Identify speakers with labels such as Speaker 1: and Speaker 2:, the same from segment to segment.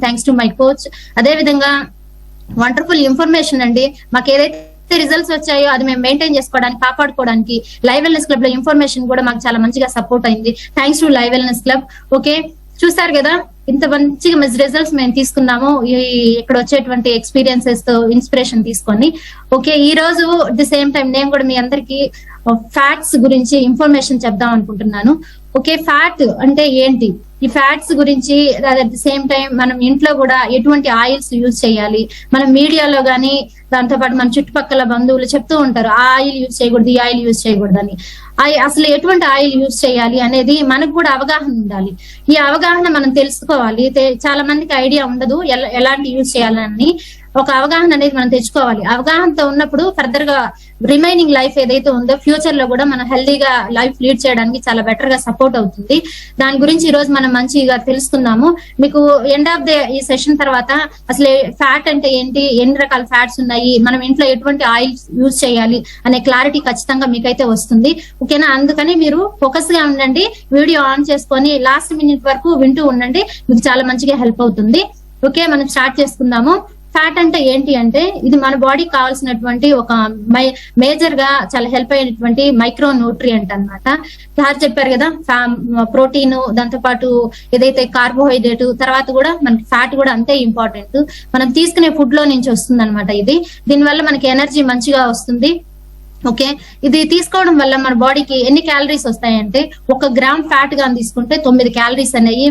Speaker 1: Thanks to my coach. అదే విధంగా wonderful information అండి. మాకు ఏదైతే రిజల్ట్స్ వచ్చాయో అది మేము మెయింటైన్ చేసుకోవడానికి, కాపాడుకోవడానికి లైవ్ వెల్నెస్ క్లబ్ లో ఇన్ఫర్మేషన్ కూడా మాకు చాలా మంచిగా సపోర్ట్ అయింది. Thanks to live wellness club. Okay, చూస్తారు కదా ఇంత మంచిగా రిజల్ట్స్ మేము తీసుకున్నాము ఇక్కడ వచ్చేటువంటి ఎక్స్పీరియన్సెస్ తో ఇన్స్పిరేషన్ తీసుకొని. ఓకే, ఈ రోజు అట్ ది సేమ్ టైం నేను కూడా మీ అందరికి ఫ్యాట్స్ గురించి ఇన్ఫర్మేషన్ చెప్దాం అనుకుంటున్నాను. ఓకే, ఫ్యాట్ అంటే ఏంటి, ఈ ఫ్యాట్స్ గురించి, అట్ ది సేమ్ టైం మనం ఇంట్లో కూడా ఎటువంటి ఆయిల్స్ యూజ్ చేయాలి, మనం మీడియాలో గానీ దాంతో పాటు మన చుట్టుపక్కల బంధువులు చెప్తూ ఉంటారు ఆ ఆయిల్ యూజ్ చేయకూడదు, ఈ ఆయిల్ యూజ్ చేయకూడదు అని. అసలు ఎటువంటి ఆయిల్ యూజ్ చేయాలి అనేది మనకు కూడా అవగాహన ఉండాలి. ఈ అవగాహన మనం తెలుసుకోవాలి. చాలా మందికి ఐడియా ఉండదు ఎలాంటి యూజ్ చేయాలని. ఒక అవగాహన అనేది మనం తెచ్చుకోవాలి. అవగాహనతో ఉన్నప్పుడు ఫర్దర్ గా రిమైనింగ్ లైఫ్ ఏదైతే ఉందో ఫ్యూచర్ లో కూడా మనం హెల్దీగా లైఫ్ లీడ్ చేయడానికి చాలా బెటర్ గా సపోర్ట్ అవుతుంది. దాని గురించి ఈ రోజు మనం మంచిగా తెలుసుకుందాము. మీకు ఎండ్ ఆఫ్ ద ఈ సెషన్ తర్వాత అసలు ఫ్యాట్ అంటే ఏంటి, ఎన్ని రకాల ఫ్యాట్స్ ఉన్నాయి, మనం ఇంట్లో ఎటువంటి ఆయిల్ యూజ్ చేయాలి అనే క్లారిటీ ఖచ్చితంగా మీకైతే వస్తుంది. ఓకేనా, అందుకని మీరు ఫోకస్ గా ఉండండి. వీడియో ఆన్ చేసుకొని లాస్ట్ మినిట్ వరకు వింటూ ఉండండి, మీకు చాలా మంచిగా హెల్ప్ అవుతుంది. ఓకే, మనం స్టార్ట్ చేసుకుందాము. ఫ్యాట్ అంటే ఏంటి అంటే ఇది మన బాడీకి కావాల్సినటువంటి ఒక మేజర్ గా చాలా హెల్ప్ అయినటువంటి మైక్రో న్యూట్రియంట్ అనమాట. సార్ చెప్పారు కదా, ప్రోటీన్, దాంతో పాటు ఏదైతే కార్బోహైడ్రేట్, తర్వాత కూడా మనకి ఫ్యాట్ కూడా అంతే ఇంపార్టెంట్. మనం తీసుకునే ఫుడ్ లో నుంచి వస్తుంది అనమాట ఇది. దీనివల్ల మనకి ఎనర్జీ మంచిగా వస్తుంది. ఓకే, ఇది తీసుకోవడం వల్ల మన బాడీకి ఎన్ని క్యాలరీస్ వస్తాయంటే 1 గ్రామ్ ఫ్యాట్ గా తీసుకుంటే 9 క్యాలరీస్ అనేవి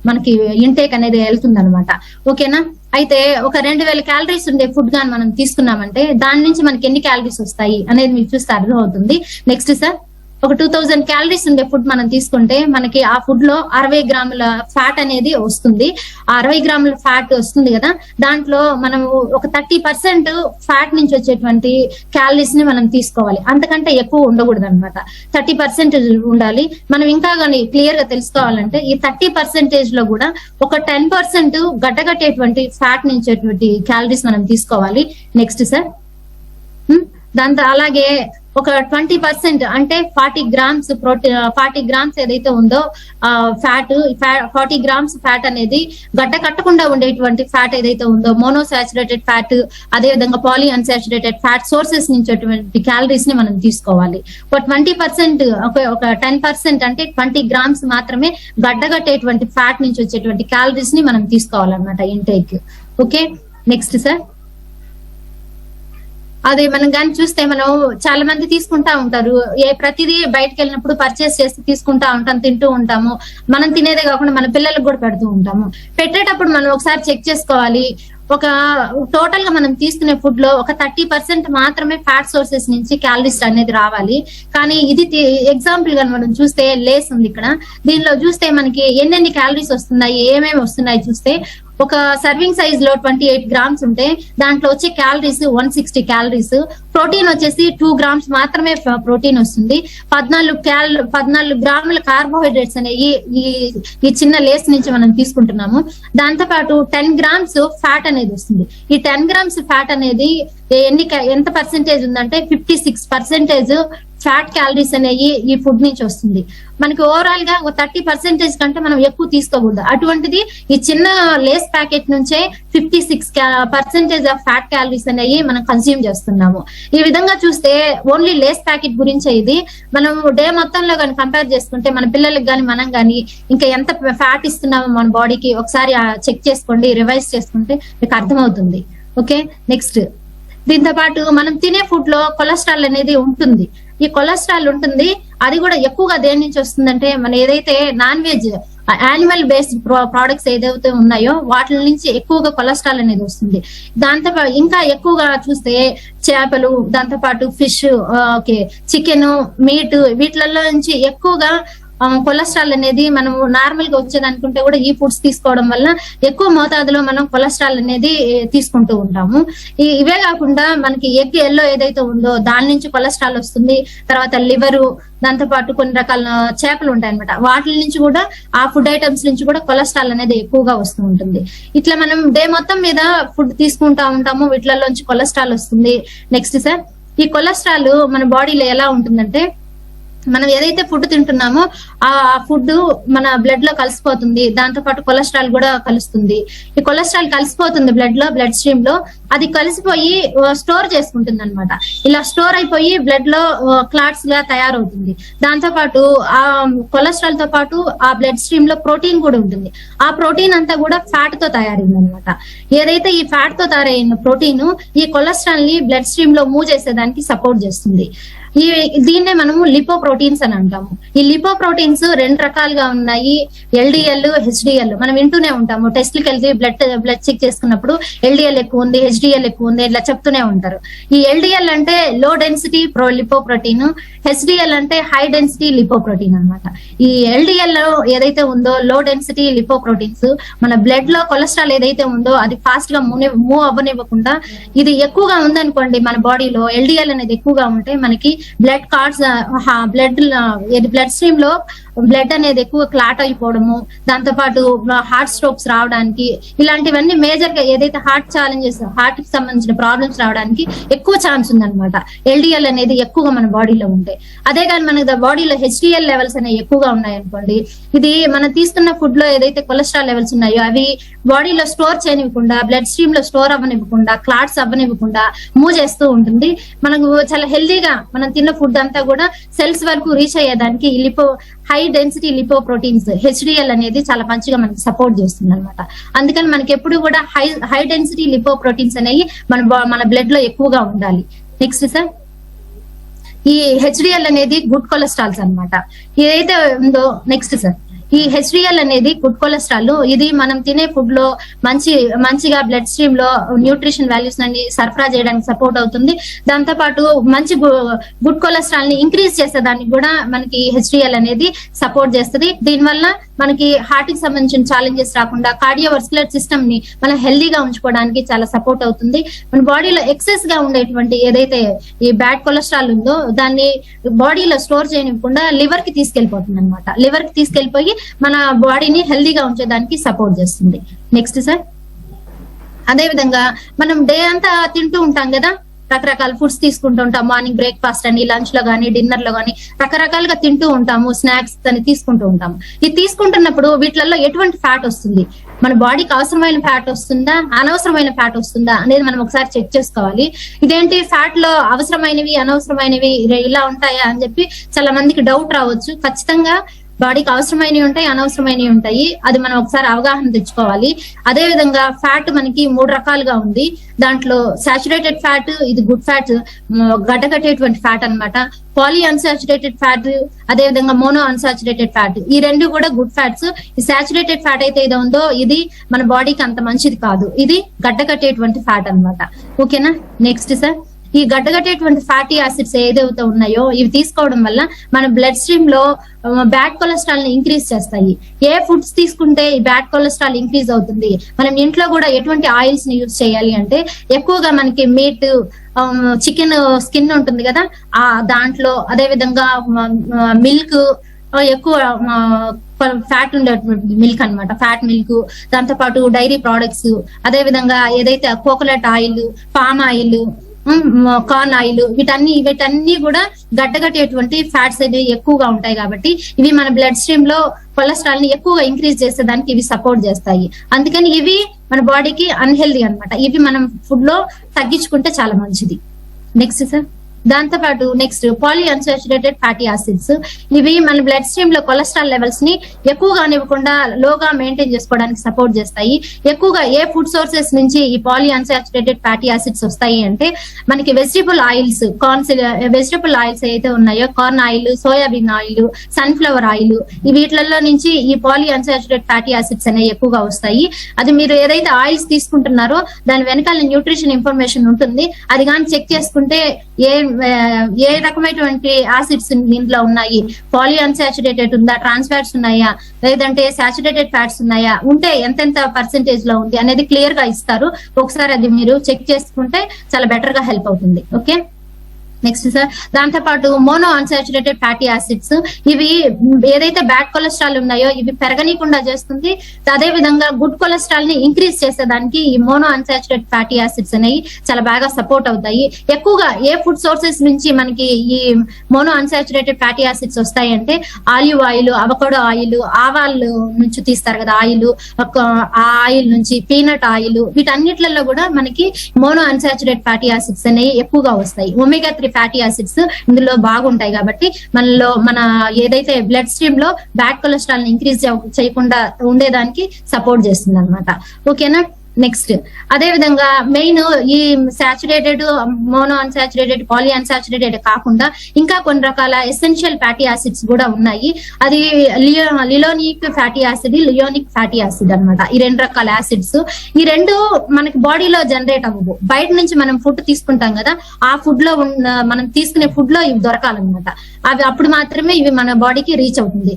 Speaker 1: మనకి ఇంటేక్ అనేది వెళ్తుంది అనమాట. ఓకేనా, అయితే ఒక 2000 క్యాలరీస్ ఉండే ఫుడ్ గాని మనం తీసుకున్నామంటే దాని నుంచి మనకి ఎన్ని క్యాలరీస్ వస్తాయి అనేది మీకు చూస్తే అర్థం అవుతుంది. నెక్స్ట్ సార్, ఒక 2000 క్యాలరీస్ ఉండే ఫుడ్ మనం తీసుకుంటే మనకి ఆ ఫుడ్ లో 60 గ్రాముల ఫ్యాట్ అనేది వస్తుంది. ఆ 60 గ్రాముల ఫ్యాట్ వస్తుంది కదా, దాంట్లో మనం ఒక 30% ఫ్యాట్ నుంచి వచ్చేటువంటి క్యాలరీస్ ని మనం తీసుకోవాలి. అంతకంటే ఎక్కువ ఉండకూడదు అనమాట. 30% ఉండాలి. మనం ఇంకా కానీ క్లియర్ గా తెలుసుకోవాలంటే ఈ 30% లో కూడా ఒక 10% గడ్డగట్టేటువంటి ఫ్యాట్ నుంచి క్యాలరీస్ మనం తీసుకోవాలి. నెక్స్ట్ సార్, దాంతో అలాగే ఒక 20% అంటే 40 గ్రామ్స్ ప్రోటీన్, 40 గ్రామ్స్ ఏదైతే ఉందో ఫ్యాట్, 40 గ్రామ్స్ ఫ్యాట్ అనేది గడ్డ కట్టకుండా ఉండేటువంటి ఫ్యాట్ ఏదైతే ఉందో మోనోసాచురేటెడ్ ఫ్యాట్, అదే విధంగా పాలీ అన్సాచురేటెడ్ ఫ్యాట్ సోర్సెస్ నుంచి క్యాలరీస్ ని మనం తీసుకోవాలి. ఒక 20%, ఒక 10% అంటే 20 గ్రామ్స్ మాత్రమే గడ్డగట్టేటువంటి ఫ్యాట్ నుంచి వచ్చేటువంటి క్యాలరీస్ ని మనం తీసుకోవాలన్నమాట ఇంటేక్. ఓకే, నెక్స్ట్ సార్, అదే మనం కానీ చూస్తే మనం చాలా మంది తీసుకుంటా ఉంటారు. ప్రతిదీ బయటకు వెళ్ళినప్పుడు పర్చేస్ చేసి తీసుకుంటా ఉంటాం, తింటూ ఉంటాము. మనం తినేదే కాకుండా మన పిల్లలకు కూడా పెడుతూ ఉంటాము. పెట్టేటప్పుడు మనం ఒకసారి చెక్ చేసుకోవాలి. ఒక టోటల్ గా మనం తీసుకునే ఫుడ్ లో ఒక 30% మాత్రమే ఫ్యాట్ సోర్సెస్ నుంచి క్యాలరీస్ అనేది రావాలి. కానీ ఇది ఎగ్జాంపుల్ గా మనం చూస్తే లేస్ ఉంది ఇక్కడ, దీనిలో చూస్తే మనకి ఎన్నెన్ని క్యాలరీస్ వస్తున్నాయి, ఏమేమి వస్తున్నాయి చూస్తే ఒక సర్వింగ్ సైజ్ లో 28 గ్రామ్స్ ఉంటే దాంట్లో వచ్చే క్యాలరీస్ 160 క్యాలరీస్. ప్రోటీన్ వచ్చేసి 2 గ్రామ్స్ మాత్రమే ప్రోటీన్ వస్తుంది. 14 గ్రాముల కార్బోహైడ్రేట్స్ అనేవి ఈ చిన్న లేస్ నుంచి మనం తీసుకుంటున్నాము. దాంతో పాటు 10 గ్రామ్స్ ఫ్యాట్ అనేది వస్తుంది. ఈ 10 గ్రామ్స్ ఫ్యాట్ అనేది ఎంత పర్సెంటేజ్ ఉందంటే 56% ఫ్యాట్ క్యాలరీస్ అనేవి ఈ ఫుడ్ నుంచి వస్తుంది. మనకి ఓవరాల్ గా ఒక 30% కంటే మనం ఎక్కువ తీసుకోకూడదు. అటువంటిది ఈ చిన్న లేస్ ప్యాకెట్ నుంచే 56% ఆఫ్ ఫ్యాట్ క్యాలరీస్ అనేవి మనం కన్స్యూమ్ చేస్తున్నాము. ఈ విధంగా చూస్తే ఓన్లీ లేస్ ప్యాకెట్ గురించే ఇది. మనం డే మొత్తంలో కానీ కంపేర్ చేసుకుంటే మన పిల్లలకు కానీ మనం కానీ ఇంకా ఎంత ఫ్యాట్ ఇస్తున్నామో మన బాడీకి ఒకసారి చెక్ చేసుకోండి, రివైజ్ చేసుకుంటే మీకు అర్థమవుతుంది. ఓకే, నెక్స్ట్, దీంతో పాటు మనం తినే ఫుడ్ లో కొలెస్ట్రాల్ అనేది ఉంటుంది. ఈ కొలెస్ట్రాల్ ఉంటుంది, అది కూడా ఎక్కువగా దేని నుంచి వస్తుందంటే మన ఏదైతే non veg animal based products ఏదైతే ఉన్నాయో వాటి నుంచి ఎక్కువగా కొలెస్ట్రాల్ అనేది వస్తుంది. దాంతో ఇంకా ఎక్కువగా చూస్తే చేపలు, దాంతో పాటు ఫిష్, ఓకే, చికెన్, మీట్, వీటిలలో నుంచి ఎక్కువగా కొలెస్ట్రాల్ అనేది మనం నార్మల్ గా వచ్చేది అనుకుంటే కూడా ఈ ఫుడ్స్ తీసుకోవడం వల్ల ఎక్కువ మోతాదులో మనం కొలెస్ట్రాల్ అనేది తీసుకుంటూ ఉంటాము. ఇవే కాకుండా మనకి ఎగ్ ఎల్లో ఏదైతే ఉందో దాని నుంచి కొలెస్ట్రాల్ వస్తుంది. తర్వాత లివరు, దాంతో పాటు కొన్ని రకాల చేపలు ఉంటాయి అనమాట, వాటి నుంచి కూడా ఆ ఫుడ్ ఐటమ్స్ నుంచి కూడా కొలెస్ట్రాల్ అనేది ఎక్కువగా వస్తూ ఉంటుంది. ఇట్లా మనం డే మొత్తం మీద ఫుడ్ తీసుకుంటా ఉంటాము, వీటిలోంచి కొలెస్ట్రాల్ వస్తుంది. నెక్స్ట్ సార్, ఈ కొలెస్ట్రాల్ మన బాడీలో ఎలా ఉంటుందంటే, మనం ఏదైతే ఫుడ్ తింటున్నామో ఆ ఫుడ్ మన బ్లడ్ లో కలిసిపోతుంది, దాంతో పాటు కొలెస్ట్రాల్ కూడా కలుస్తుంది. ఈ కొలెస్ట్రాల్ కలిసిపోతుంది బ్లడ్ స్ట్రీమ్ లో, అది కలిసిపోయి స్టోర్ చేసుకుంటుంది అనమాట. ఇలా స్టోర్ అయిపోయి బ్లడ్ లో క్లాట్స్ గా తయారవుతుంది. దాంతో పాటు ఆ కొలెస్ట్రాల్ తో పాటు ఆ బ్లడ్ స్ట్రీమ్ లో ప్రోటీన్ కూడా ఉంటుంది. ఆ ప్రోటీన్ అంతా కూడా ఫ్యాట్ తో తయారైంది అనమాట. ఏదైతే ఈ ఫ్యాట్ తో తయారైన ప్రోటీన్ ఈ కొలెస్ట్రాల్ ని బ్లడ్ స్ట్రీమ్ లో మూవ్ చేసేదానికి సపోర్ట్ చేస్తుంది. దీన్నే మనము లిపోప్రోటీన్స్ అని అంటాము. ఈ లిపోప్రోటీన్స్ 2 రకాలుగా ఉన్నాయి, LDL, HDL. మనం వింటూనే ఉంటాము, టెస్ట్లకు వెళ్తే బ్లడ్ చెక్ చేసుకున్నప్పుడు LDL ఎక్కువ ఉంది, HDL ఎక్కువ ఉంది, ఇట్లా చెప్తూనే ఉంటారు. ఈ LDL అంటే లో డెన్సిటీ లిపోప్రోటీన్, HDL అంటే హై డెన్సిటీ లిపోప్రోటీన్ అనమాట. ఈ LDL ఏదైతే ఉందో లో డెన్సిటీ లిపోప్రోటీన్స్ మన బ్లడ్ లో కొలెస్ట్రాల్ ఏదైతే ఉందో అది ఫాస్ట్ గా మూవ్ అవ్వనివ్వకుండా, ఇది ఎక్కువగా ఉందనుకోండి మన బాడీలో, LDL అనేది ఎక్కువగా ఉంటే మనకి బ్లడ్ కార్డ్స్, బ్లడ్ స్ట్రీమ్ లో బ్లడ్ అనేది ఎక్కువ క్లాట్ అయిపోవడము, దాంతో పాటు హార్ట్ స్ట్రోక్స్ రావడానికి, ఇలాంటివన్నీ మేజర్ గా ఏదైతే హార్ట్ ఛాలెంజెస్, హార్ట్ కి సంబంధించిన ప్రాబ్లమ్స్ రావడానికి ఎక్కువ ఛాన్స్ ఉందన్నమాట LDL అనేది ఎక్కువగా మన బాడీలో ఉంటే. అదే కానీ మన బాడీలో HDL లెవెల్స్ అనేవి ఎక్కువగా ఉన్నాయనుకోండి, ఇది మనం తీసుకున్న ఫుడ్ లో ఏదైతే కొలెస్ట్రాల్ లెవెల్స్ ఉన్నాయో అవి బాడీలో స్టోర్ చేయనివ్వకుండా, బ్లడ్ స్ట్రీమ్ లో స్టోర్ అవ్వనివ్వకుండా, క్లాట్స్ అవ్వనివ్వకుండా మూవ్ చేస్తూ ఉంటుంది. మనకు చాలా హెల్దీగా మనం తిన్న ఫుడ్ అంతా కూడా సెల్స్ వరకు రీచ్ అయ్యేదానికి హై డెన్సిటీ లిపోప్రోటీన్స్ HDL అనేది చాలా మంచిగా మనకి సపోర్ట్ చేస్తుంది అనమాట. అందుకని మనకి ఎప్పుడు కూడా హై డెన్సిటీ లిపోప్రోటీన్స్ అనేవి మన బ్లడ్ లో ఎక్కువగా ఉండాలి. నెక్స్ట్ సార్, ఈ HDL అనేది గుడ్ కొలెస్ట్రాల్స్ అనమాట. ఏదైతే ఉందో నెక్స్ట్ సార్, ఈ HDL అనేది గుడ్ కొలెస్ట్రాల్. ఇది మనం తినే ఫుడ్ లో మంచిగా బ్లడ్ స్ట్రీమ్ లో న్యూట్రిషన్ వాల్యూస్ అన్ని సరఫరా చేయడానికి సపోర్ట్ అవుతుంది. దాంతో పాటు మంచి గుడ్ కొలెస్ట్రాల్ ని ఇంక్రీజ్ చేసేదానికి కూడా మనకి HDL అనేది సపోర్ట్ చేస్తుంది. దీనివల్ల మనకి హార్ట్ కి సంబంధించిన ఛాలెంజెస్ రాకుండా కార్డియోవాస్కులర్ సిస్టమ్ ని మనం హెల్దీగా ఉంచుకోవడానికి చాలా సపోర్ట్ అవుతుంది. మన బాడీలో ఎక్సెస్ గా ఉండేటువంటి ఏదైతే ఈ బ్యాడ్ కొలెస్ట్రాల్ ఉందో దాన్ని బాడీలో స్టోర్ చేయకుండా లివర్ కి తీసుకెళ్లిపోతుంది అనమాట. లివర్ కి తీసుకెళ్లిపోయి మన బాడీని హెల్దీగా ఉంచేదానికి సపోర్ట్ చేస్తుంది. నెక్స్ట్ సార్, అదే విధంగా మనం డే అంతా తింటూ ఉంటాం కదా, రకరకాల ఫుడ్స్ తీసుకుంటూ ఉంటాం. మార్నింగ్ బ్రేక్ఫాస్ట్ అని, లంచ్ లో గానీ, డిన్నర్ లో గానీ రకరకాలుగా తింటూ ఉంటాము, స్నాక్స్ అని తీసుకుంటూ ఉంటాము. ఇది తీసుకుంటున్నప్పుడు వీటిలలో ఎటువంటి ఫ్యాట్ వస్తుంది, మన బాడీకి అవసరమైన ఫ్యాట్ వస్తుందా, అనవసరమైన ఫ్యాట్ వస్తుందా అనేది మనం ఒకసారి చెక్ చేసుకోవాలి. ఇదేంటి ఫ్యాట్ లో అవసరమైనవి అనవసరమైనవి ఇలా ఉంటాయా అని చెప్పి చాలా మందికి డౌట్ రావచ్చు. ఖచ్చితంగా బాడీకి అవసరమైనవి ఉంటాయి, అనవసరమైనవి ఉంటాయి. అది మనం ఒకసారి అవగాహన తెచ్చుకోవాలి. అదే విధంగా ఫ్యాట్ మనకి 3 రకాలుగా ఉంది. దాంట్లో సాచురేటెడ్ ఫ్యాట్, ఇది గుడ్ ఫ్యాట్, గడ్డగట్టేటువంటి ఫ్యాట్ అన్నమాట. పాలీ అన్సాచురేటెడ్ ఫ్యాట్, అదే విధంగా మోనో అన్సాచురేటెడ్ ఫ్యాట్, ఈ 2 కూడా గుడ్ ఫ్యాట్స్. ఈ సాచురేటెడ్ ఫ్యాట్ అయితే ఏదో ఉందో ఇది మన బాడీకి అంత మంచిది కాదు, ఇది గడ్డగట్టేటువంటి ఫ్యాట్ అన్నమాట. ఓకేనా? నెక్స్ట్ సార్, ఈ గడ్డగట్టేటువంటి ఫ్యాటీ యాసిడ్స్ ఏదైతే ఉన్నాయో ఇవి తీసుకోవడం వల్ల మన బ్లడ్ స్ట్రీమ్ లో బ్యాడ్ కొలెస్ట్రాల్ ని ఇంక్రీజ్ చేస్తాయి. ఏ ఫుడ్స్ తీసుకుంటే ఈ బ్యాడ్ కొలెస్ట్రాల్ ఇంక్రీజ్ అవుతుంది? మనం ఇంట్లో కూడా ఎటువంటి ఆయిల్స్ ని యూజ్ చేయాలి అంటే, ఎక్కువగా మనకి మీట్, చికెన్ స్కిన్ ఉంటుంది కదా, దాంట్లో అదే విధంగా మిల్క్, ఎక్కువ ఫ్యాట్ ఉండేటువంటి మిల్క్ అన్నమాట, ఫ్యాట్ మిల్క్, దాంతో పాటు డైరీ ప్రోడక్ట్స్, అదే విధంగా ఏదైతే coconut oil, palm oil, corn oil, వీటన్ని కూడా గడ్డగట్టేటువంటి ఫ్యాట్స్ అనేవి ఎక్కువగా ఉంటాయి. కాబట్టి ఇవి మన బ్లడ్ స్ట్రీమ్ లో కొలెస్ట్రాల్ ని ఎక్కువగా ఇంక్రీజ్ చేసేదానికి ఇవి సపోర్ట్ చేస్తాయి. అందుకని ఇవి మన బాడీకి అన్హెల్దీ అన్నమాట. ఇవి మనం ఫుడ్ లో తగ్గించుకుంటే చాలా మంచిది. నెక్స్ట్ సార్, దాంతో పాటు next poly unsaturated fatty acids. ఇవి మన బ్లడ్ స్ట్రీమ్ లో కొలెస్ట్రాల్ లెవెల్స్ ని ఎక్కువగా నివ్వకుండా లోగా మెయింటైన్ చేసుకోవడానికి సపోర్ట్ చేస్తాయి. ఎక్కువగా ఏ ఫుడ్ సోర్సెస్ నుంచి ఈ పాలీ అన్సాచురేటెడ్ ఫ్యాటీ యాసిడ్స్ వస్తాయి అంటే, మనకి వెజిటబుల్ ఆయిల్స్, వెజిటబుల్ ఆయిల్స్ అయితే ఉన్నాయో, corn oil, soybean oil, sunflower oil, వీటిలలో నుంచి ఈ పాలీ అన్సాచురేటెడ్ ఫ్యాటీ యాసిడ్స్ అనేవి ఎక్కువగా వస్తాయి. అది మీరు ఏదైతే ఆయిల్స్ తీసుకుంటున్నారో దాని వెనకాల న్యూట్రిషన్ ఇన్ఫర్మేషన్ ఉంటుంది. అది కానీ చెక్ చేసుకుంటే ఏ రకమైనటువంటి యాసిడ్స్ దీంట్లో ఉన్నాయి, పాలీ అన్సాచురేటెడ్ ఉందా, ట్రాన్స్ ఫ్యాట్స్ ఉన్నాయా, లేదంటే సాచురేటెడ్ ఫ్యాట్స్ ఉన్నాయా, ఉంటే ఎంతెంత పర్సెంటేజ్ లో ఉంది అనేది క్లియర్ గా ఇస్తారు. ఒకసారి అది మీరు చెక్ చేసుకుంటే చాలా బెటర్ గా హెల్ప్ అవుతుంది. ఓకే, నెక్స్ట్ సార్, దాంతో పాటు మోనో అన్సాచురేటెడ్ ఫ్యాటీ యాసిడ్స్, ఇవి ఏదైతే బ్యాడ్ కొలెస్ట్రాల్ ఉన్నాయో ఇవి పెరగనీయకుండా చేస్తుంది. అదే విధంగా గుడ్ కొలెస్ట్రాల్ ని ఇంక్రీజ్ చేసేదానికి ఈ మోనో అన్సాచురేటెడ్ ఫ్యాటీ యాసిడ్స్ అనేవి చాలా బాగా సపోర్ట్ అవుతాయి. ఎక్కువగా ఏ ఫుడ్ సోర్సెస్ నుంచి మనకి ఈ మోనో అన్సాచురేటెడ్ ఫ్యాటీ యాసిడ్స్ వస్తాయి అంటే ఆలివ్ ఆయిల్, అవకాడో ఆయిల్, ఆవాలు నుంచి తీస్తారు కదా ఆయిల్, ఆ ఆయిల్ నుంచి పీనట్ ఆయిల్, వీటన్నిటిలో కూడా మనకి మోనో అన్సాచురేటెడ్ ఫ్యాటీ యాసిడ్స్ అనేవి ఎక్కువగా వస్తాయి. ఒమేగా 3 ఫ్యాటీ యాసిడ్స్ ఇందులో బాగుంటాయి కాబట్టి మన ఏదైతే బ్లడ్ స్ట్రీమ్ లో బ్యాడ్ కొలెస్ట్రాల్ ని ఇంక్రీజ్ చేయకుండా ఉండేదానికి సపోర్ట్ చేస్తుంది అనమాట. ఓకేనా, నెక్స్ట్ అదే విధంగా మెయిన్ ఈ saturated, mono unsaturated, poly unsaturated కాకుండా ఇంకా కొన్ని రకాల ఎసెన్షియల్ ఫ్యాటీ యాసిడ్స్ కూడా ఉన్నాయి. అది లిలోనిక్ ఫ్యాటీ యాసిడ్, లియోనిక్ ఫ్యాటీ యాసిడ్ అన్నమాట. ఈ 2 రకాల యాసిడ్స్, ఈ 2 మనకి బాడీలో జనరేట్ అవ్వవు. బయట నుంచి మనం ఫుడ్ తీసుకుంటాం కదా, ఆ ఫుడ్ లో మనం తీసుకునే ఫుడ్ లో ఇవి దొరకాలన్నమాట. అవి అప్పుడు మాత్రమే ఇవి మన బాడీకి రీచ్ అవుతుంది.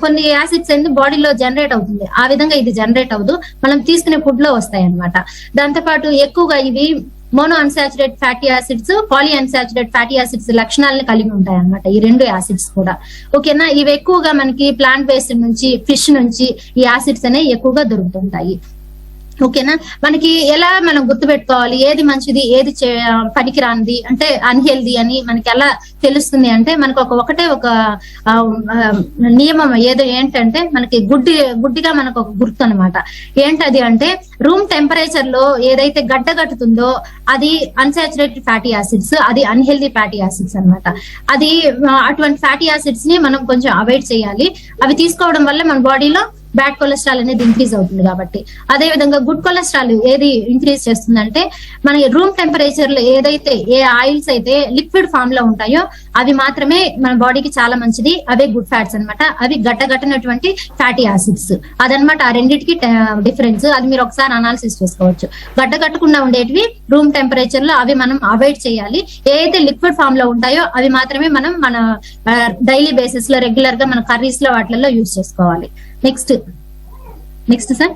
Speaker 1: కొన్ని యాసిడ్స్ అనేది బాడీలో జనరేట్ అవుతుంది, ఆ విధంగా ఇది జనరేట్ అవ్వదు, మనం తీసుకునే ఫుడ్ లో వస్తాయి అన్నమాట. దాంతో పాటు ఎక్కువగా ఇవి mono unsaturated fatty acids, poly unsaturated fatty acids లక్షణాలను కలిగి ఉంటాయి అన్నమాట ఈ 2 యాసిడ్స్ కూడా. ఓకేనా, ఇవి ఎక్కువగా మనకి ప్లాంట్ బేస్డ్ నుంచి, ఫిష్ నుంచి ఈ యాసిడ్స్ అనేవి ఎక్కువగా దొరుకుతుంటాయి. ఓకేనా, మనకి ఎలా మనం గుర్తుపెట్టుకోవాలి ఏది మంచిది ఏది పనికిరానిది అంటే అన్హెల్దీ అని మనకి ఎలా తెలుస్తుంది అంటే మనకు ఒకటే ఒక నియమం ఏంటంటే మనకి గుడ్డిగా మనకు ఒక గుర్తు అనమాట. ఏంటది అంటే రూమ్ టెంపరేచర్ లో ఏదైతే గడ్డగట్టుతుందో అది అన్సాచురేటెడ్ ఫ్యాటీ యాసిడ్స్, అది అన్హెల్దీ ఫ్యాటీ యాసిడ్స్ అనమాట. అది అటువంటి ఫ్యాటీ యాసిడ్స్ ని మనం కొంచెం అవాయిడ్ చేయాలి. అవి తీసుకోవడం వల్ల మన బాడీలో బ్యాడ్ కొలెస్ట్రాల్ అనేది ఇంక్రీజ్ అవుతుంది కాబట్టి. అదే విధంగా గుడ్ కొలెస్ట్రాల్ ఏది ఇంక్రీజ్ చేస్తుందంటే మన రూమ్ టెంపరేచర్ లో ఏదైతే ఏ ఆయిల్స్ అయితే లిక్విడ్ ఫామ్ లో ఉంటాయో అవి మాత్రమే మన బాడీకి చాలా మంచిది, అవే గుడ్ ఫ్యాట్స్ అనమాట. అవి గట్టగట్టినటువంటి ఫ్యాటీ యాసిడ్స్ అదనమాట. ఆ రెండింటికి డిఫరెన్స్ అది మీరు ఒకసారి అనాలిసిస్ చేసుకోవచ్చు. గట్టగట్టకుండా ఉండేటివి రూమ్ టెంపరేచర్ లో అవి మనం అవాయిడ్ చేయాలి. ఏదైతే లిక్విడ్ ఫామ్ లో ఉంటాయో అవి మాత్రమే మనం మన డైలీ బేసిస్ లో రెగ్యులర్ గా మన కర్రీస్ లో వాటిల్లో యూజ్ చేసుకోవాలి. నెక్స్ట్ సార్,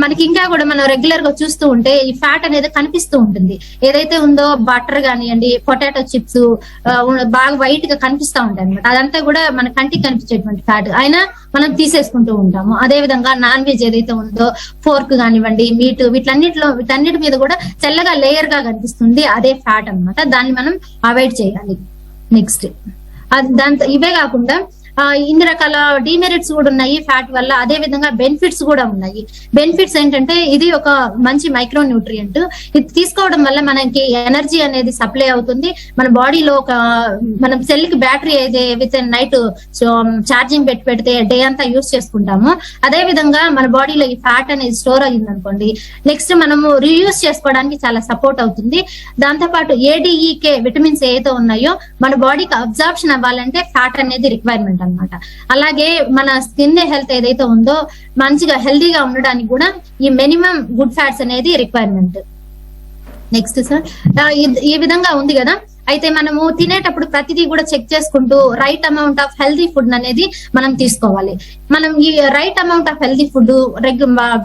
Speaker 1: మనకి ఇంకా కూడా మనం రెగ్యులర్ గా చూస్తూ ఉంటే ఈ ఫ్యాట్ అనేది కనిపిస్తూ ఉంటుంది. ఏదైతే ఉందో బటర్ కానివ్వండి, పొటాటో చిప్స్ బాగా వైట్ గా కనిపిస్తూ ఉంటాయి అనమాట. అదంతా కూడా మన కంటికి కనిపించేటువంటి ఫ్యాట్, అయినా మనం తీసేసుకుంటూ ఉంటాము. అదే విధంగా నాన్ వెజ్ ఏదైతే ఉందో ఫోర్క్ కానివ్వండి, మీట్, వీటన్నిటి మీద కూడా తెల్లగా లేయర్ గా కనిపిస్తుంది, అదే ఫ్యాట్ అనమాట. దాన్ని మనం అవాయిడ్ చేయాలి. నెక్స్ట్ దాంతో ఇవే కాకుండా ఇన్ని రకాల డిమెరిట్స్ కూడా ఉన్నాయి ఫ్యాట్ వల్ల. అదే విధంగా బెనిఫిట్స్ కూడా ఉన్నాయి. బెనిఫిట్స్ ఏంటంటే ఇది ఒక మంచి మైక్రో న్యూట్రియంట్. ఇది తీసుకోవడం వల్ల మనకి ఎనర్జీ అనేది సప్లై అవుతుంది. మన బాడీలో మనం సెల్ కి బ్యాటరీ అయితే విత్ నైట్ ఛార్జింగ్ పెడితే డే అంతా యూజ్ చేసుకుంటాము. అదే విధంగా మన బాడీలో ఈ ఫ్యాట్ అనేది స్టోర్ అయ్యింది అనుకోండి, నెక్స్ట్ మనము రీయూజ్ చేసుకోవడానికి చాలా సపోర్ట్ అవుతుంది. దాంతో పాటు ADEK విటమిన్స్ ఏదైతే ఉన్నాయో మన బాడీకి అబ్జార్ప్షన్ అవ్వాలంటే ఫ్యాట్ అనేది రిక్వైర్మెంట్ అనమాట. అలాగే మన స్కిన్ హెల్త్ ఏదైతే ఉందో మంచిగా హెల్దీగా ఉండడానికి కూడా ఈ మినిమం గుడ్ ఫ్యాట్స్ అనేది రిక్వైర్మెంట్. నెక్స్ట్ సార్, ఈ విధంగా ఉంది కదా. అయితే మనము తినేటప్పుడు ప్రతిదీ కూడా చెక్ చేసుకుంటూ right amount of healthy food అనేది మనం తీసుకోవాలి. మనం ఈ right amount of healthy food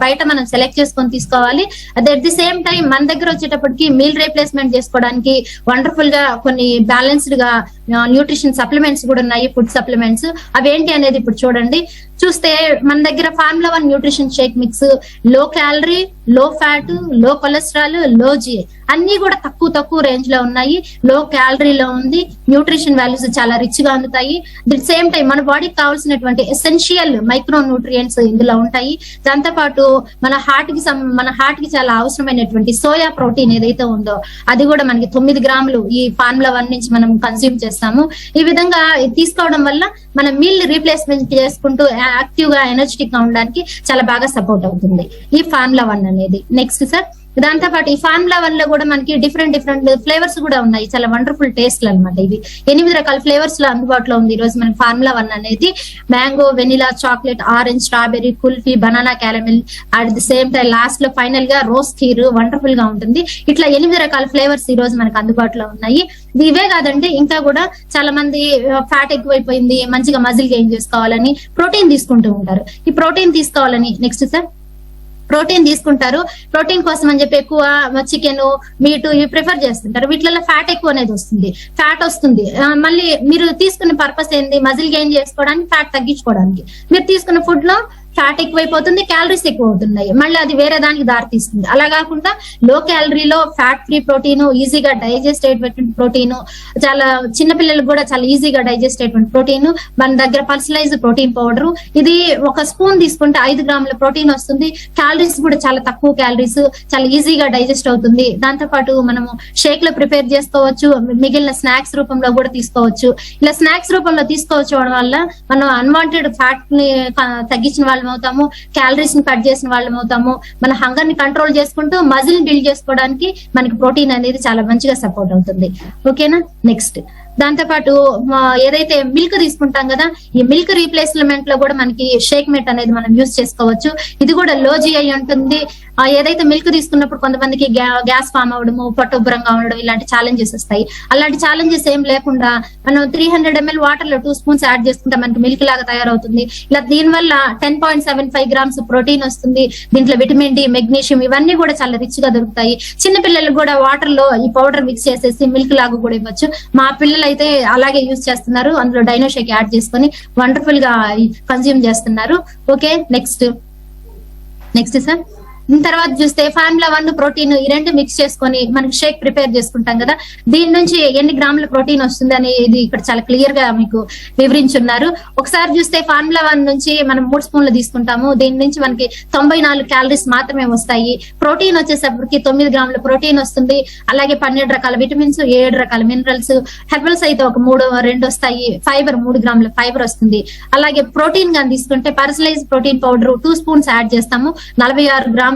Speaker 1: బయట మనం సెలెక్ట్ చేసుకొని తీసుకోవాలి. అట్ ది సేమ్ టైం మన దగ్గర వచ్చేటప్పటికి మీల్ రీప్లేస్మెంట్ చేసుకోవడానికి వండర్ఫుల్ గా కొన్ని బ్యాలెన్స్డ్ గా న్యూట్రిషన్ సప్లిమెంట్స్ కూడా ఉన్నాయి, ఫుడ్ సప్లిమెంట్స్. అవి ఏంటి అనేది ఇప్పుడు చూడండి. చూస్తే మన దగ్గర formula 1 nutrition shake mix low calorie, low fat, low cholesterol, low GI అన్ని కూడా తక్కువ రేంజ్ లో ఉన్నాయి. లో క్యాలరీలో ఉంది, న్యూట్రిషన్ వాల్యూస్ చాలా రిచ్ గా అందుతాయి. ది సేమ్ టైం మన బాడీకి కావాల్సినటువంటి ఎసెన్షియల్ మైక్రో న్యూట్రియంట్స్ ఇందులో ఉంటాయి. దాంతో పాటు మన హార్ట్ కి చాలా అవసరమైనటువంటి సోయా ప్రోటీన్ ఏదైతే ఉందో అది కూడా మనకి 9 గ్రాములు ఈ ఫార్ములా 1 నుంచి మనం కన్స్యూమ్ చేస్తాము. ఈ విధంగా తీసుకోవడం వల్ల మన మీల్ రీప్లేస్మెంట్ చేసుకుంటూ యాక్టివ్ గా ఎనర్జెటిక్ గా ఉండడానికి చాలా బాగా సపోర్ట్ అవుతుంది ఈ ఫార్ములా 1 అనేది. నెక్స్ట్ సార్, దాంతో పాటు ఈ ఫార్ములా 1 లో కూడా మనకి డిఫరెంట్ ఫ్లేవర్స్ కూడా ఉన్నాయి, చాలా వండర్ఫుల్ టేస్ట్ అనమాట. ఇవి 8 రకాల ఫ్లేవర్స్ లో అందుబాటులో ఉంది ఈ రోజు మనకి ఫార్ములా 1 అనేది. Mango, vanilla, chocolate, orange, strawberry, kulfi, banana, caramel, at the same time last లో ఫైనల్ గా రోజ్ ఖీర్ వండర్ఫుల్ గా ఉంటుంది. ఇట్లా 8 రకాల ఫ్లేవర్స్ ఈ రోజు మనకు అందుబాటులో ఉన్నాయి. ఇవే కాదండి, ఇంకా కూడా చాలా మంది ఫ్యాట్ ఎక్కువైపోయింది, మంచిగా మజిల్ గెయిన్ చేసుకోవాలని ప్రోటీన్ తీసుకుంటూ ఉంటారు. ఈ ప్రోటీన్ తీసుకోవాలని నెక్స్ట్ సార్ ప్రోటీన్ తీసుకుంటారు. ప్రోటీన్ కోసం అని చెప్పి ఎక్కువ చికెన్, మీట్ ఇవి ప్రిఫర్ చేస్తుంటారు. వీటిలో ఫ్యాట్ ఎక్కువ అనేది వస్తుంది, ఫ్యాట్ వస్తుంది. మళ్ళీ మీరు తీసుకునే పర్పస్ ఏంది? మజిల్ గెయిన్ చేసుకోవడానికి, ఫ్యాట్ తగ్గించుకోవడానికి. మీరు తీసుకున్న ఫుడ్ లో ఫ్యాట్ ఎక్కువైపోతుంది, క్యాలరీస్ ఎక్కువ అవుతున్నాయి, మళ్ళీ అది వేరే దానికి దారి తీస్తుంది. అలా కాకుండా లో క్యాలరీలో ఫ్యాట్ ఫ్రీ ప్రోటీన్, ఈజీగా డైజెస్ట్ అయ్యేటువంటి ప్రోటీన్, చాలా చిన్న పిల్లలకు కూడా చాలా ఈజీగా డైజెస్ట్ అయ్యేటువంటి ప్రోటీన్ మన దగ్గర పర్సనలైజ్డ్ ప్రోటీన్ పౌడర్. ఇది ఒక స్పూన్ తీసుకుంటే 5 గ్రాముల ప్రోటీన్ వస్తుంది. క్యాలరీస్ కూడా చాలా తక్కువ క్యాలరీస్, చాలా ఈజీగా డైజెస్ట్ అవుతుంది. దాంతో పాటు మనము షేక్ లో ప్రిపేర్ చేసుకోవచ్చు, మిగిలిన స్నాక్స్ రూపంలో కూడా తీసుకోవచ్చు. ఇలా స్నాక్స్ రూపంలో తీసుకోవడం వల్ల మనం అన్వాంటెడ్ ఫ్యాట్ ని తగ్గించిన వాళ్ళు అవుతాము, క్యాలరీస్ ని కట్ చేసిన వాళ్ళం అవుతాము. మన హంగర్ ని కంట్రోల్ చేసుకుంటూ మజిల్ బిల్డ్ చేసుకోవడానికి మనకి ప్రోటీన్ అనేది చాలా మంచిగా సపోర్ట్ అవుతుంది. ఓకేనా? నెక్స్ట్ దాంతో పాటు ఏదైతే మిల్క్ తీసుకుంటాం కదా, ఈ మిల్క్ రీప్లేస్మెంట్ లో కూడా మనకి షేక్ మెట్ అనేది మనం యూజ్ చేసుకోవచ్చు. ఇది కూడా లో GI ఉంటుంది. ఏదైతే మిల్క్ తీసుకున్నప్పుడు కొంతమందికి గ్యాస్ ఫామ్ అవడము, పొట్ట ఉబ్బరంగా ఉండడం, ఇలాంటి ఛాలెంజెస్ వస్తాయి. అలాంటి ఛాలెంజెస్ ఏం లేకుండా మనం 300 ml వాటర్ లో 2 స్పూన్స్ యాడ్ చేసుకుంటే మనకి మిల్క్ లాగా తయారవుతుంది. ఇలా దీనివల్ల 10.75 grams ప్రోటీన్ వస్తుంది. దీంట్లో విటమిన్ డి, మెగ్నీషియం ఇవన్నీ కూడా చాలా రిచ్ గా దొరుకుతాయి. చిన్న పిల్లలకు కూడా వాటర్ లో ఈ పౌడర్ మిక్స్ చేసేసి మిల్క్ లాగా కూడా ఇవ్వచ్చు. మా పిల్లలు అయితే అలాగే యూజ్ చేస్తున్నారు, అందులో డైనో షేక్ యాడ్ చేసుకొని వండర్ఫుల్ గా కన్స్యూమ్ చేస్తున్నారు. ఓకే, నెక్స్ట్ సార్ తర్వాత చూస్తే ఫార్ములా 1 ప్రోటీన్ ఈ రెండు మిక్స్ చేసుకొని మనకి షేక్ ప్రిపేర్ చేసుకుంటాం కదా, దీని నుంచి ఎన్ని గ్రాముల ప్రోటీన్ వస్తుంది అని ఇది ఇక్కడ చాలా క్లియర్ గా మీకు వివరించున్నారు. ఒకసారి చూస్తే ఫార్ములా 1 నుంచి మనం 3 స్పూన్లు తీసుకుంటాము. దీని నుంచి మనకి 94 క్యాలరీస్ మాత్రమే వస్తాయి. ప్రోటీన్ వచ్చేసరికి 9 గ్రాముల ప్రోటీన్ వస్తుంది. అలాగే 12 రకాల విటమిన్స్, 7 రకాల మినరల్స్, హెర్బల్స్ అయితే ఒక 2 వస్తాయి. ఫైబర్ 3 గ్రాముల ఫైబర్ వస్తుంది. అలాగే ప్రోటీన్ గా తీసుకుంటే personalise protein powder 2 spoons add చేస్తాము. 46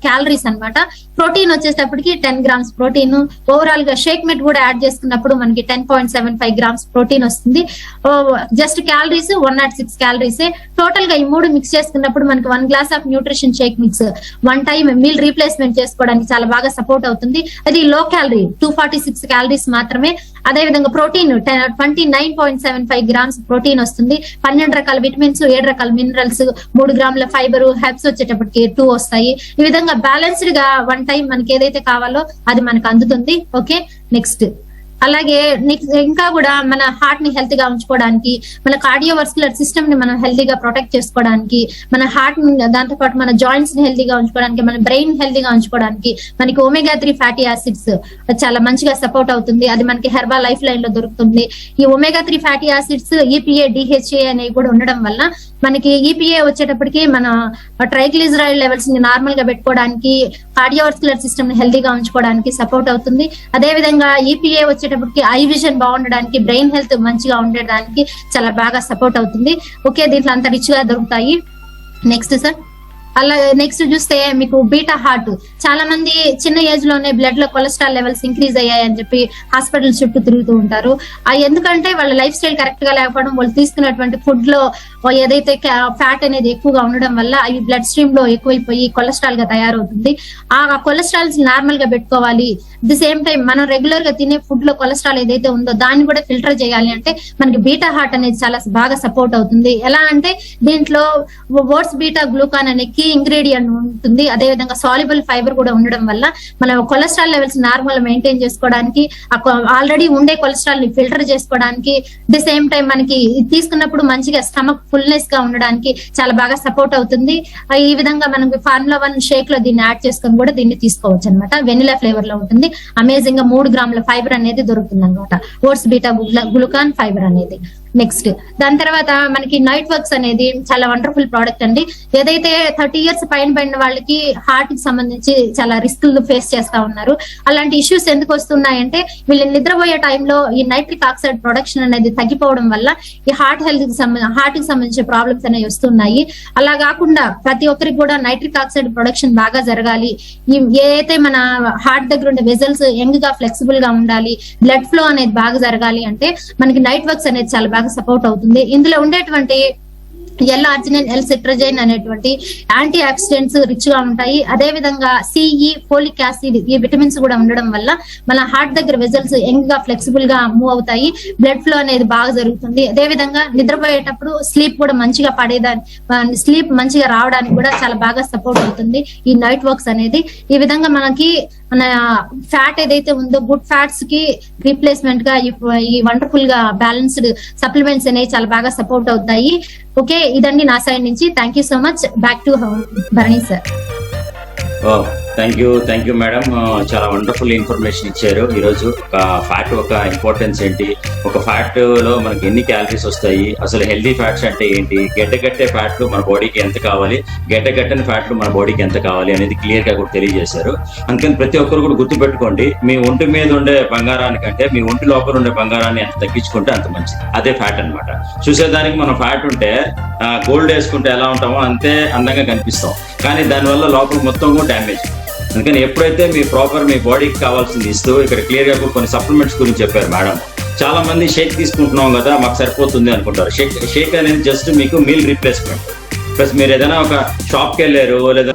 Speaker 1: క్యాలరీస్ అన్నమాట. ప్రోటీన్ వచ్చేటప్పటికి 10 గ్రామ్స్ ప్రోటీన్. ఓవరాల్ గా షేక్ మెట్ కూడా యాడ్ చేసుకున్నప్పుడు మనకి 10.75 గ్రామ్స్ ప్రోటీన్ వస్తుంది. Just calories 106 calories. టోటల్ గా ఈ 3 మిక్స్ చేసుకున్నప్పుడు మనకి 1 glass of nutrition shake mix 1 time meal replacement చేసుకోవడానికి చాలా బాగా సపోర్ట్ అవుతుంది. అది లో క్యాలరీ 246 క్యాలరీస్ మాత్రమే. అదే విధంగా ప్రోటీన్ 29.75 గ్రామ్స్ ప్రోటీన్ వస్తుంది. 12 రకాల విటమిన్స్, 7 రకాల మినరల్స్, 3 గ్రాముల ఫైబర్, హెర్బ్స్ వచ్చేటప్పటికి 2 వస్తాయి. ఈ విధంగా బ్యాలెన్స్డ్ గా 1 టైం మనకి ఏదైతే కావాలో అది మనకు అందుతుంది. ఓకే, నెక్స్ట్ అలాగే ఇంకా కూడా మన హార్ట్ ని హెల్త్ గా ఉంచుకోవడానికి, మన కార్డియోవర్స్కులర్ సిస్టమ్ ని మనం హెల్తీగా ప్రొటెక్ట్ చేసుకోవడానికి, మన హార్ట్ దాంతో పాటు మన జాయింట్స్ ని హెల్తీగా ఉంచుకోవడానికి, మన బ్రెయిన్ హెల్తీగా ఉంచుకోవడానికి మనకి ఒమేగా 3 ఫ్యాటీ యాసిడ్స్ చాలా మంచిగా సపోర్ట్ అవుతుంది. అది మనకి హెర్బా లైఫ్ లైన్ లో దొరుకుతుంది. ఈ omega 3 fatty acids, EPA, DHA అనేవి కూడా ఉండడం వల్ల మనకి EPA వచ్చేటప్పటికి మన ట్రైగ్లిజరైడ్ లెవెల్స్ ని నార్మల్ గా పెట్టుకోవడానికి, కార్డియోవర్స్కులర్ సిస్టమ్ ని హెల్తీగా ఉంచుకోవడానికి సపోర్ట్ అవుతుంది. అదే విధంగా EPA వచ్చేటప్పటికి ఐ విజన్ బాగుండడానికి, బ్రెయిన్ హెల్త్ మంచిగా ఉండడానికి చాలా బాగా సపోర్ట్ అవుతుంది. ఓకే, దీంట్లో అంత రిచ్ గా దొరుకుతాయి. నెక్స్ట్ సార్ అలాగే నెక్స్ట్ చూస్తే మీకు బీటా హార్ట్. చాలా మంది చిన్న ఏజ్ లోనే బ్లడ్ లో కొలెస్ట్రాల్ లెవెల్స్ ఇంక్రీజ్ అయ్యాయని చెప్పి హాస్పిటల్ చుట్టూ తిరుగుతూ ఉంటారు. ఎందుకంటే వాళ్ళ లైఫ్ స్టైల్ కరెక్ట్ గా లేకపోవడం, వాళ్ళు తీసుకున్నటువంటి ఫుడ్ లో ఏదైతే ఫ్యాట్ అనేది ఎక్కువగా ఉండడం వల్ల అవి బ్లడ్ స్ట్రీమ్ లో ఎక్కువైపోయి కొలెస్ట్రాల్ గా తయారవుతుంది. ఆ కొలెస్ట్రాల్స్ నార్మల్ గా పెట్టుకోవాలి. ది సేమ్ టైం మనం రెగ్యులర్ గా తినే ఫుడ్ లో కొలెస్ట్రాల్ ఏదైతే ఉందో దాన్ని కూడా ఫిల్టర్ చేయాలి అంటే మనకి బీటా హార్ట్ అనేది చాలా బాగా సపోర్ట్ అవుతుంది. ఎలా అంటే దీంట్లో ఓట్స్ బీటా గ్లూకాన్ అనే కీ ఇంగ్రీడియంట్ ఉంటుంది. అదే విధంగా సాల్యుబుల్ ఫైబర్ కూడా ఉండడం వల్ల మనం కొలెస్ట్రాల్ లెవెల్స్ నార్మల్ మెయింటైన్ చేసుకోవడానికి, ఆల్రెడీ ఉండే కొలెస్ట్రాల్ ని ఫిల్టర్ చేసుకోవడానికి, ది సేమ్ టైం మనకి తీసుకున్నప్పుడు మంచిగా స్టమక్ ఫుల్నెస్ గా ఉండడానికి చాలా బాగా సపోర్ట్ అవుతుంది. ఈ విధంగా మనం ఫార్ములా 1 షేక్ లో దీన్ని యాడ్ చేసుకొని కూడా దీన్ని తీసుకోవచ్చు అనమాట. వెనిలా ఫ్లేవర్ లో ఉంటుంది. అమేజింగ్ గా 3 గ్రాముల ఫైబర్ అనేది దొరుకుతుంది అనమాట. ఓట్స్ బీటా గ్లూకాన్ ఫైబర్ అనేది. నెక్స్ట్ దాని తర్వాత మనకి నైట్ వర్క్స్ అనేది చాలా వండర్ఫుల్ ప్రోడక్ట్ అండి. ఏదైతే 30 years పైన పడిన వాళ్ళకి హార్ట్ కి సంబంధించి చాలా రిస్క్లు ఫేస్ చేస్తా ఉన్నారు. అలాంటి ఇష్యూస్ ఎందుకు వస్తున్నాయంటే వీళ్ళు నిద్రపోయే టైంలో ఈ నైట్రిక్ ఆక్సైడ్ ప్రొడక్షన్ అనేది తగ్గిపోవడం వల్ల ఈ హార్ట్ కి సంబంధించిన ప్రాబ్లమ్స్ అనేవి వస్తున్నాయి. అలా కాకుండా ప్రతి ఒక్కరికి కూడా నైట్రిక్ ఆక్సైడ్ ప్రొడక్షన్ బాగా జరగాలి, ఏదైతే మన హార్ట్ దగ్గర ఉండే వెజల్స్ యంగ్ గా ఫ్లెక్సిబుల్ గా ఉండాలి, బ్లడ్ ఫ్లో అనేది బాగా జరగాలి అంటే మనకి నైట్ వర్క్స్ అనేది చాలా బాగా సపోర్ట్ అవుతుంది. ఇందులో ఉండేటువంటి ఎల్ ఆర్జినిన్, ఎల్ సిట్రజైన్ అనేటువంటి యాంటీ ఆక్సిడెంట్స్ రిచ్ గా ఉంటాయి. అదే విధంగా సిఈ, ఫోలిక్ యాసిడ్ ఈ విటమిన్స్ కూడా ఉండడం వల్ల మన హార్ట్ దగ్గర వెజల్స్ యంగ్ గా ఫ్లెక్సిబుల్ గా మూవ్ అవుతాయి, బ్లడ్ ఫ్లో అనేది బాగా జరుగుతుంది. అదే విధంగా నిద్రపోయేటప్పుడు స్లీప్ కూడా మంచిగా స్లీప్ మంచిగా రావడానికి కూడా చాలా బాగా సపోర్ట్ అవుతుంది ఈ నైట్ వర్క్స్ అనేది. ఈ విధంగా మనకి మన ఫ్యాట్ ఏదైతే ఉందో గుడ్ ఫ్యాట్స్ కి రీప్లేస్మెంట్ గా ఈ వండర్ఫుల్ గా బ్యాలెన్స్డ్ సప్లిమెంట్స్ అనేవి చాలా బాగా సపోర్ట్ అవుతాయి. ఓకే, ఇదండి నా సైడ్ నుంచి. Thank you so much. Back to Bharani sir.
Speaker 2: Thank you madam. చాలా వండర్ఫుల్ ఇన్ఫర్మేషన్ ఇచ్చారు ఈరోజు. ఒక ఫ్యాట్ ఒక ఇంపార్టెన్స్ ఏంటి, ఒక ఫ్యాట్ లో మనకి ఎన్ని క్యాలరీస్ వస్తాయి, అసలు హెల్దీ ఫ్యాట్స్ అంటే ఏంటి, గడ్డగట్టే ఫ్యాట్లు మన బాడీకి ఎంత కావాలి, గడ్డగట్టని ఫ్యాట్లు మన బాడీకి ఎంత కావాలి అనేది క్లియర్ గా కూడా తెలియజేశారు. అందుకని ప్రతి ఒక్కరు కూడా గుర్తుపెట్టుకోండి, మీ ఒంటి మీద ఉండే బంగారానికంటే మీ ఒంటి లోపల ఉండే బంగారాన్ని ఎంత తగ్గించుకుంటే అంత మంచిది. అదే ఫ్యాట్ అన్నమాట. చూసేదానికి మనం ఫ్యాట్ ఉంటే గోల్డ్ వేసుకుంటే ఎలా ఉంటామో అంతే అందంగా కనిపిస్తాం, కానీ దానివల్ల లోపల మొత్తం కూడా డ్యామేజ్. అందుకని ఎప్పుడైతే మీ బాడీకి కావాల్సింది ఇస్తూ, ఇక్కడ క్లియర్ గా కొన్ని సప్లిమెంట్స్ గురించి చెప్పారు మేడం. చాలా మంది షేక్ తీసుకుంటున్నాం కదా మాకు సరిపోతుంది అనుకుంటారు. షేక్ అనేది జస్ట్ మీకు మీల్ రీప్లేస్మెంట్. ప్లస్ మీరు ఏదైనా ఒక షాప్కి వెళ్ళారు లేదా